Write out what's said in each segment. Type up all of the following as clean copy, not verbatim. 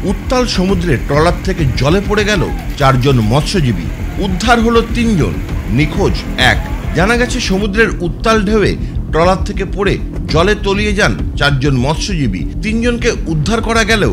উত্তাল সমুদ্রে ট্রলার থেকে জলে পড়ে গেল 4 জন মৎস্যজীবী, উদ্ধার হলো 3 জন, নিখোঁজ 1। জানা গেছে সমুদ্রের উত্তাল ঢেউয়ে ট্রলার থেকে পড়ে জলে তলিয়ে যান 4 জন মৎস্যজীবী। 3 জনকে উদ্ধার করা গেলেও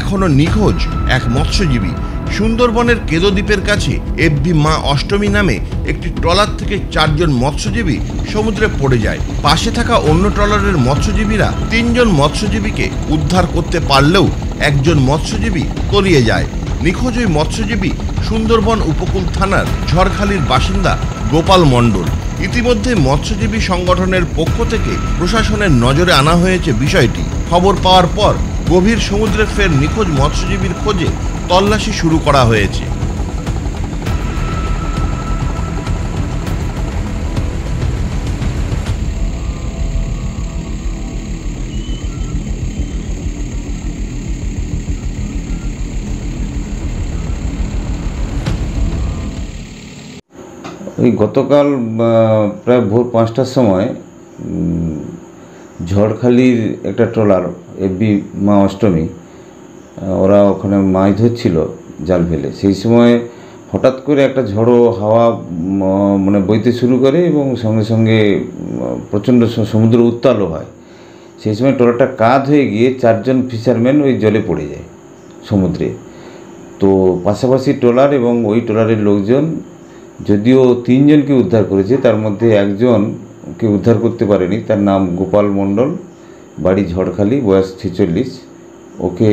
এখনও নিখোঁজ 1 মৎস্যজীবী। সুন্দরবনের কেদো দ্বীপের কাছে এফবি মা অষ্টমী নামে একটি ট্রলার থেকে 4 জন মৎস্যজীবী সমুদ্রে পড়ে যায়। পাশে থাকা অন্য ট্রলারের মৎস্যজীবীরা 3 জন মৎস্যজীবীকে উদ্ধার করতে পারলেও 1 জন মৎস্যজীবী তলিয়ে যায়। নিখোঁজ ওই মৎস্যজীবী সুন্দরবন উপকূল থানার ঝড়খালির বাসিন্দা গোপাল মণ্ডল। ইতিমধ্যে মৎস্যজীবী সংগঠনের পক্ষ থেকে প্রশাসনের নজরে আনা হয়েছে বিষয়টি। খবর পাওয়ার পর গভীর সমুদ্রে ফের নিখোঁজ মৎস্যজীবীর খোঁজে তল্লাশি শুরু করা হয়েছে। ওই গতকাল প্রায় ভোর 5টার সময় ঝড়খালির একটা ট্রলার এফবি মা অষ্টমী, ওরা ওখানে মাছ ধরছিল জাল ফেলে। সেই সময় হঠাৎ করে একটা ঝড়ো হাওয়া মানে বইতে শুরু করে এবং সঙ্গে সঙ্গে প্রচণ্ড সমুদ্র উত্তালও হয়। সেই সময় ট্রলারটা কাত হয়ে গিয়ে 4 জন ফিশারম্যান ওই জলে পড়ে যায় সমুদ্রে। তো পাশাপাশি ট্রলার এবং ওই ট্রলারের লোকজন যদিও 3 জনকে উদ্ধার করেছে, তার মধ্যে 1 জনকে উদ্ধার করতে পারেনি। তার নাম গোপাল মণ্ডল, বাড়ি ঝড়খালি, বয়স 46। ওকে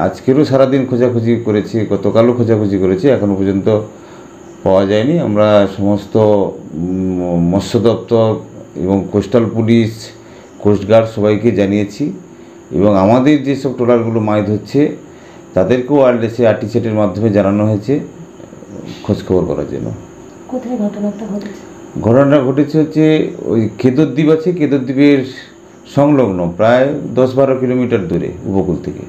আজকেরও সারাদিন খোঁজাখুঁজি করেছে, গতকালও খোঁজাখুঁজি করেছে, এখনও পর্যন্ত পাওয়া যায়নি। আমরা সমস্ত মৎস্য দপ্তর এবং কোস্টাল পুলিশ, কোস্টগার্ড সবাইকে জানিয়েছি এবং আমাদের যেসব ট্রলারগুলো মাছ ধরছে তাদেরকেও ওয়্যারলেসে আরটিসেটের মাধ্যমে জানানো হয়েছে খোঁজখবর করার জন্য। কোথায় ঘটনাটা ঘটেছে? ঘটনাটা ঘটেছে হচ্ছে ওই কেদো দ্বীপ আছে, কেদো দ্বীপের সংলগ্ন প্রায় 10-12 কিলোমিটার দূরে উপকূল থেকে।